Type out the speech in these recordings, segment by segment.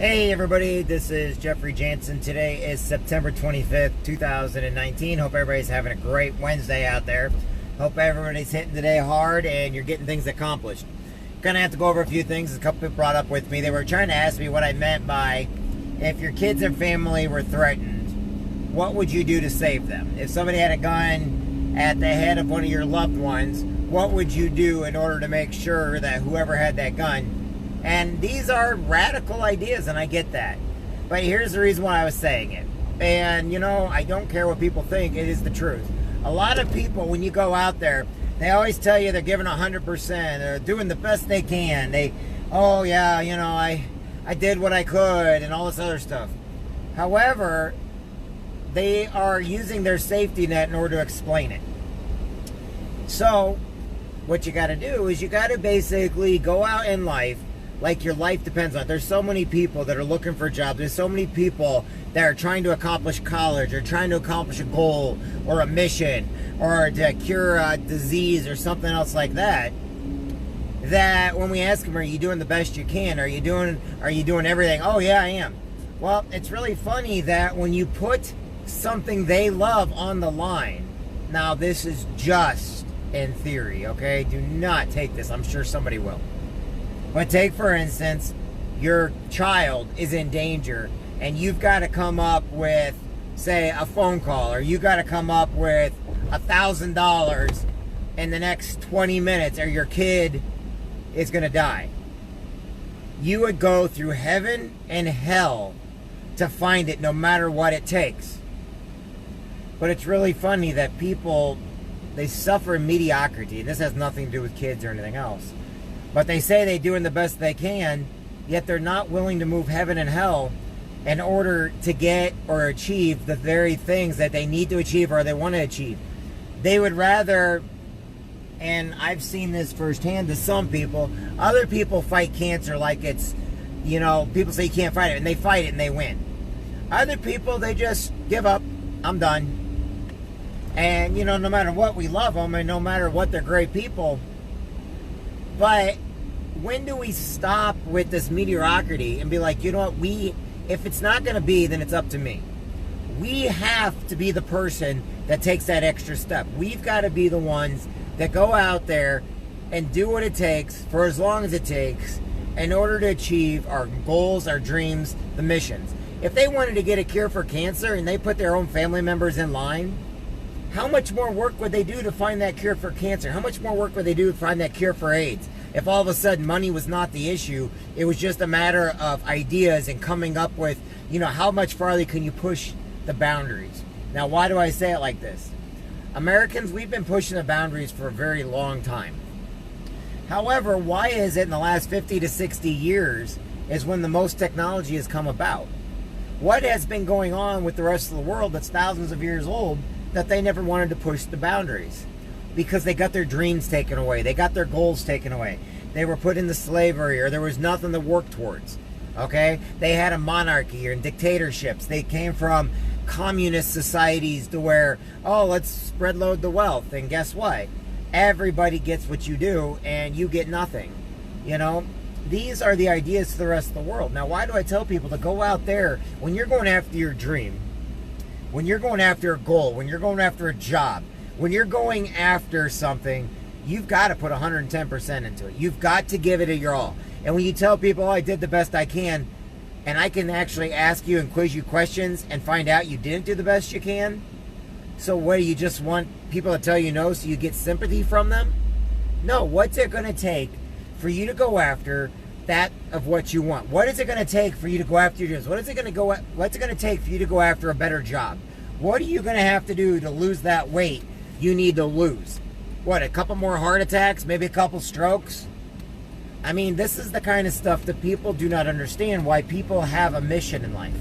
Hey everybody, this is Jeffrey Jansen. Today is September 25th, 2019. Hope everybody's having a great Wednesday out there. Hope everybody's hitting today hard and you're getting things accomplished. Gonna have to go over a few things a couple people brought up with me. They were trying to ask me what I meant by if your kids and family were threatened, what would you do to save them? If somebody had a gun at the head of one of your loved ones, what would you do in order to make sure that whoever had that gun? And these are radical ideas, and I get that. But here's the reason why I was saying it. And, you know, I don't care what people think. It is the truth. A lot of people, when you go out there, they always tell you they're giving 100%. They're doing the best they can. Oh, yeah, you know, I did what I could and all this other stuff. However, they are using their safety net in order to explain it. So, what you got to do is you got to basically go out in life like your life depends on it. There's so many people that are looking for jobs. There's so many people that are trying to accomplish college or trying to accomplish a goal or a mission or to cure a disease or something else like that, that when we ask them, are you doing the best you can? Are you doing everything? Oh yeah, I am. Well, it's really funny that when you put something they love on the line, now this is just in theory, okay? Do not take this. I'm sure somebody will. But take, for instance, your child is in danger and you've got to come up with, say, a phone call, or you got to come up with $1,000 in the next 20 minutes or your kid is going to die. You would go through heaven and hell to find it, no matter what it takes. But it's really funny that people, they suffer mediocrity. This has nothing to do with kids or anything else. But they say they're doing the best they can, yet they're not willing to move heaven and hell in order to get or achieve the very things that they need to achieve or they want to achieve. They would rather, and I've seen this firsthand to some people, other people fight cancer like it's, you know, people say you can't fight it, and they fight it and they win. Other people, they just give up. I'm done. And, you know, no matter what, we love them, and no matter what, they're great people. But when do we stop with this mediocrity and be like, you know what, if it's not going to be, then it's up to me. We have to be the person that takes that extra step. We've got to be the ones that go out there and do what it takes for as long as it takes in order to achieve our goals, our dreams, the missions. If they wanted to get a cure for cancer and they put their own family members in line, how much more work would they do to find that cure for cancer? How much more work would they do to find that cure for AIDS? If all of a sudden money was not the issue, it was just a matter of ideas and coming up with, you know, how much farther can you push the boundaries? Now, why do I say it like this? Americans, we've been pushing the boundaries for a very long time. However, why is it in the last 50 to 60 years is when the most technology has come about? What has been going on with the rest of the world that's thousands of years old that they never wanted to push the boundaries? Because they got their dreams taken away. They got their goals taken away. They were put into slavery, or there was nothing to work towards. Okay? They had a monarchy or dictatorships. They came from communist societies to where, oh, let's spread load the wealth. And guess what? Everybody gets what you do, and you get nothing. You know? These are the ideas to the rest of the world. Now, why do I tell people to go out there when you're going after your dream, when you're going after a goal, when you're going after a job, when you're going after something, you've got to put 110% into it. You've got to give it your all. And when you tell people, oh, I did the best I can, and I can actually ask you and quiz you questions and find out you didn't do the best you can, so what, do you just want people to tell you no so you get sympathy from them? No, what's it going to take for you to go after that of what you want? What is it going to take for you to go after your dreams? What's it going to take for you to go after a better job? What are you going to have to do to lose that weight you need to lose? What, a couple more heart attacks? Maybe a couple strokes? I mean, this is the kind of stuff that people do not understand, why people have a mission in life.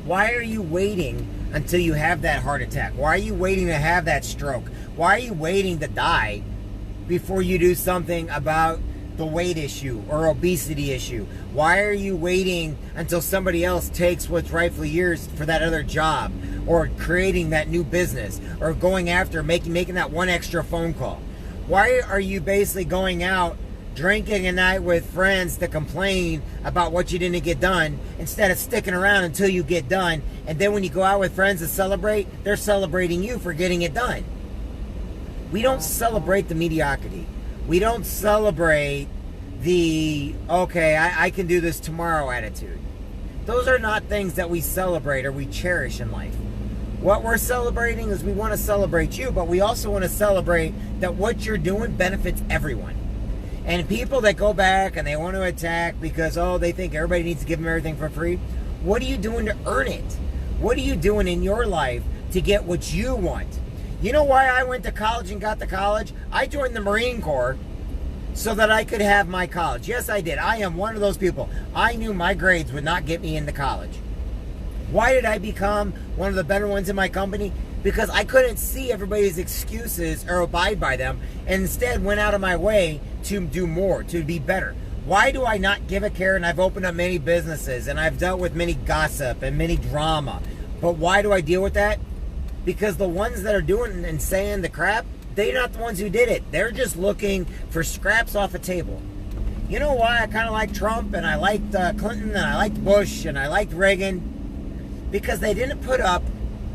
Why are you waiting until you have that heart attack? Why are you waiting to have that stroke? Why are you waiting to die before you do something about the weight issue or obesity issue? Why are you waiting until somebody else takes what's rightfully yours for that other job, or creating that new business, or going after making that one extra phone call? Why are you basically going out drinking a night with friends to complain about what you didn't get done instead of sticking around until you get done. And then when you go out with friends to celebrate, they're celebrating you for getting it done. We don't celebrate the mediocrity. We don't celebrate the, okay, I can do this tomorrow attitude. Those are not things that we celebrate or we cherish in life. What we're celebrating is we want to celebrate you, but we also want to celebrate that what you're doing benefits everyone. And people that go back and they want to attack because, oh, they think everybody needs to give them everything for free. What are you doing to earn it? What are you doing in your life to get what you want? You know why I went to college and got to college? I joined the Marine Corps so that I could have my college. Yes, I did. I am one of those people. I knew my grades would not get me into college. Why did I become one of the better ones in my company? Because I couldn't see everybody's excuses or abide by them, and instead went out of my way to do more, to be better. Why do I not give a care? And I've opened up many businesses, and I've dealt with many gossip and many drama. But why do I deal with that? Because the ones that are doing and saying the crap, they're not the ones who did it. They're just looking for scraps off a table. You know why I kind of like Trump, and I liked Clinton, and I liked Bush, and I liked Reagan? Because they didn't put up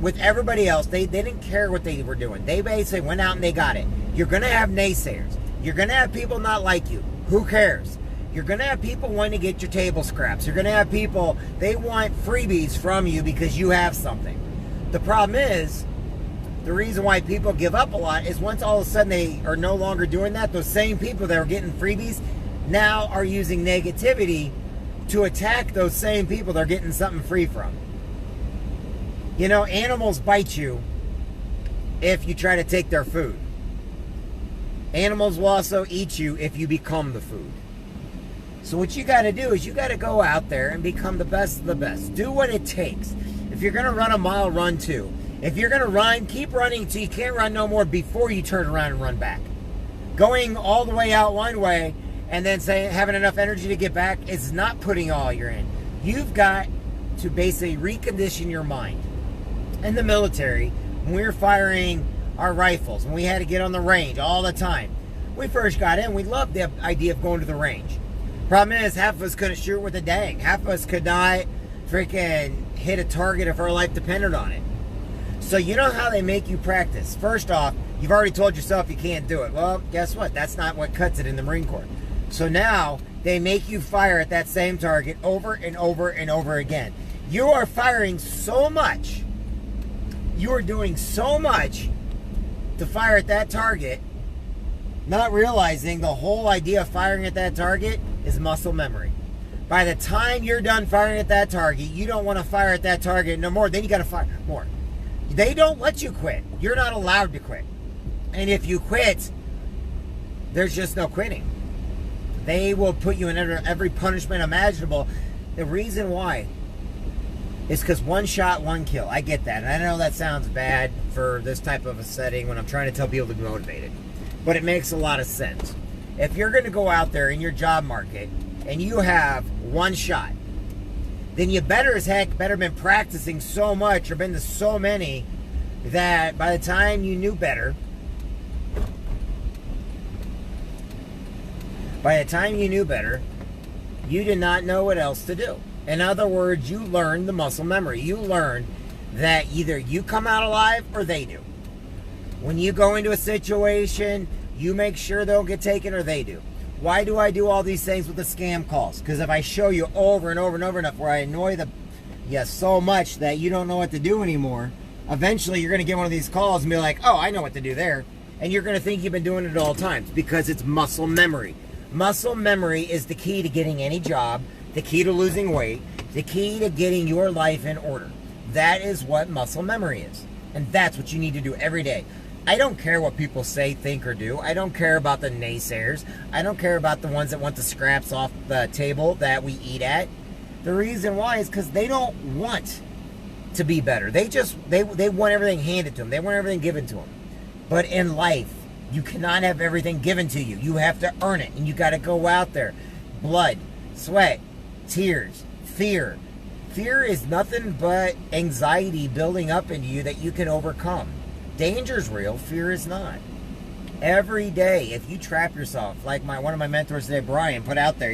with everybody else. They didn't care what they were doing. They basically went out and they got it. You're going to have naysayers. You're going to have people not like you. Who cares? You're going to have people wanting to get your table scraps. You're going to have people, they want freebies from you because you have something. The problem is, the reason why people give up a lot is once all of a sudden they are no longer doing that, those same people that were getting freebies now are using negativity to attack those same people they're getting something free from. You know, animals bite you if you try to take their food. Animals will also eat you if you become the food. So what you got to do is you got to go out there and become the best of the best. Do what it takes. If you're going to run a mile, run 2. If you're going to run, keep running until you can't run no more before you turn around and run back. Going all the way out one way and then having enough energy to get back is not putting all you're in. You've got to basically recondition your mind. In the military, when we were firing our rifles, when we had to get on the range all the time, when we first got in, we loved the idea of going to the range. Problem is, half of us couldn't shoot with a dang. Half of us could not freaking hit a target if our life depended on it. So you know how they make you practice. First off, you've already told yourself you can't do it. Well, guess what? That's not what cuts it in the Marine Corps. So now they make you fire at that same target over and over and over again. You are firing so much. You are doing so much to fire at that target, not realizing the whole idea of firing at that target is muscle memory. By the time you're done firing at that target, you don't want to fire at that target no more. Then you got to fire more. They don't let you quit. You're not allowed to quit. And if you quit, there's just no quitting. They will put you in every punishment imaginable. The reason why is because one shot, one kill. I get that. And I know that sounds bad for this type of a setting when I'm trying to tell people to be motivated. But it makes a lot of sense. If you're going to go out there in your job market and you have one shot, then you better as heck been practicing so much or been to so many that by the time you knew better, you did not know what else to do. In other words, you learned the muscle memory. You learned that either you come out alive or they do. When you go into a situation, you make sure they'll get taken or they do. Why do I do all these things with the scam calls? Because if I show you over and over and over enough where I annoy you so much that you don't know what to do anymore, eventually you're going to get one of these calls and be like, oh, I know what to do there. And you're going to think you've been doing it at all times because it's muscle memory. Muscle memory is the key to getting any job, the key to losing weight, the key to getting your life in order. That is what muscle memory is. And that's what you need to do every day. I don't care what people say, think, or do. I don't care about the naysayers. I don't care about the ones that want the scraps off the table that we eat at. The reason why is because they don't want to be better. They want everything handed to them. They want everything given to them. But in life, you cannot have everything given to you. You have to earn it, and you got to go out there. Blood, sweat, tears, fear. Fear is nothing but anxiety building up into you that you can overcome. Danger is real, fear is not. Every day, if you trap yourself, like one of my mentors today, Brian, put out there,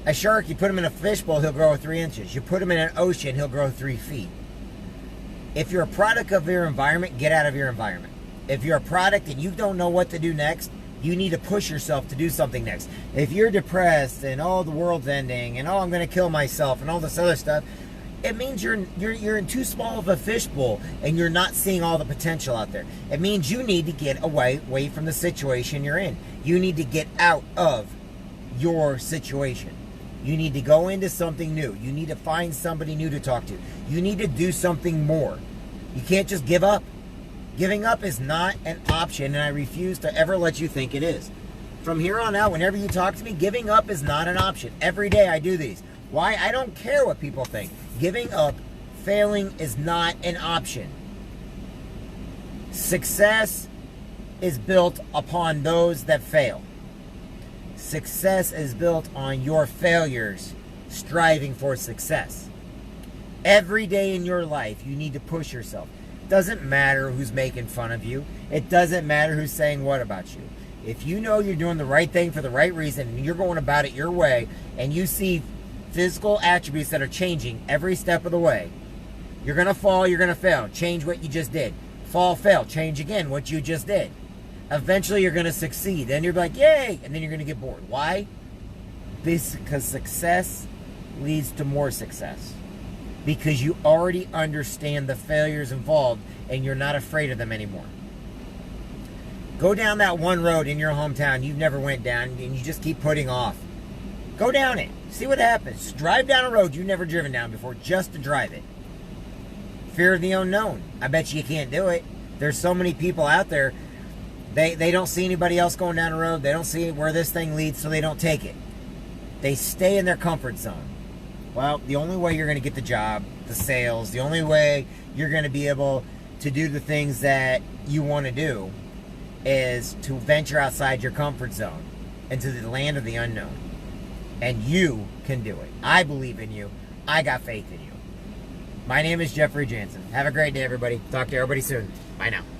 a shark, you put him in a fishbowl, he'll grow 3 inches. You put him in an ocean, he'll grow 3 feet. If you're a product of your environment, get out of your environment. If you're a product and you don't know what to do next, you need to push yourself to do something next. If you're depressed and the world's ending and I'm going to kill myself and all this other stuff, it means you're in too small of a fishbowl and you're not seeing all the potential out there. It means you need to get away from the situation you're in. You need to get out of your situation. You need to go into something new. You need to find somebody new to talk to. You need to do something more. You can't just give up. Giving up is not an option, and I refuse to ever let you think it is. From here on out, whenever you talk to me, giving up is not an option. Every day I do these. Why? I don't care what people think. Giving up, failing is not an option. Success is built upon those that fail. Success is built on your failures striving for success. Every day in your life, you need to push yourself. It doesn't matter who's making fun of you. It doesn't matter who's saying what about you. If you know you're doing the right thing for the right reason and you're going about it your way and you see physical attributes that are changing every step of the way, you're going to fall, you're going to fail. Change what you just did. Fall, fail. Change again what you just did. Eventually you're going to succeed. Then you're like, yay! And then you're going to get bored. Why? Because success leads to more success. Because you already understand the failures involved and you're not afraid of them anymore. Go down that one road in your hometown you've never went down and you just keep putting off. Go down it. See what happens. Drive down a road you've never driven down before just to drive it. Fear of the unknown. I bet you can't do it. There's so many people out there. They don't see anybody else going down the road. They don't see where this thing leads, so they don't take it. They stay in their comfort zone. Well, the only way you're going to get the job, the sales, the only way you're going to be able to do the things that you want to do is to venture outside your comfort zone into the land of the unknown. And you can do it. I believe in you. I got faith in you. My name is Jeffrey Jansen. Have a great day, everybody. Talk to everybody soon. Bye now.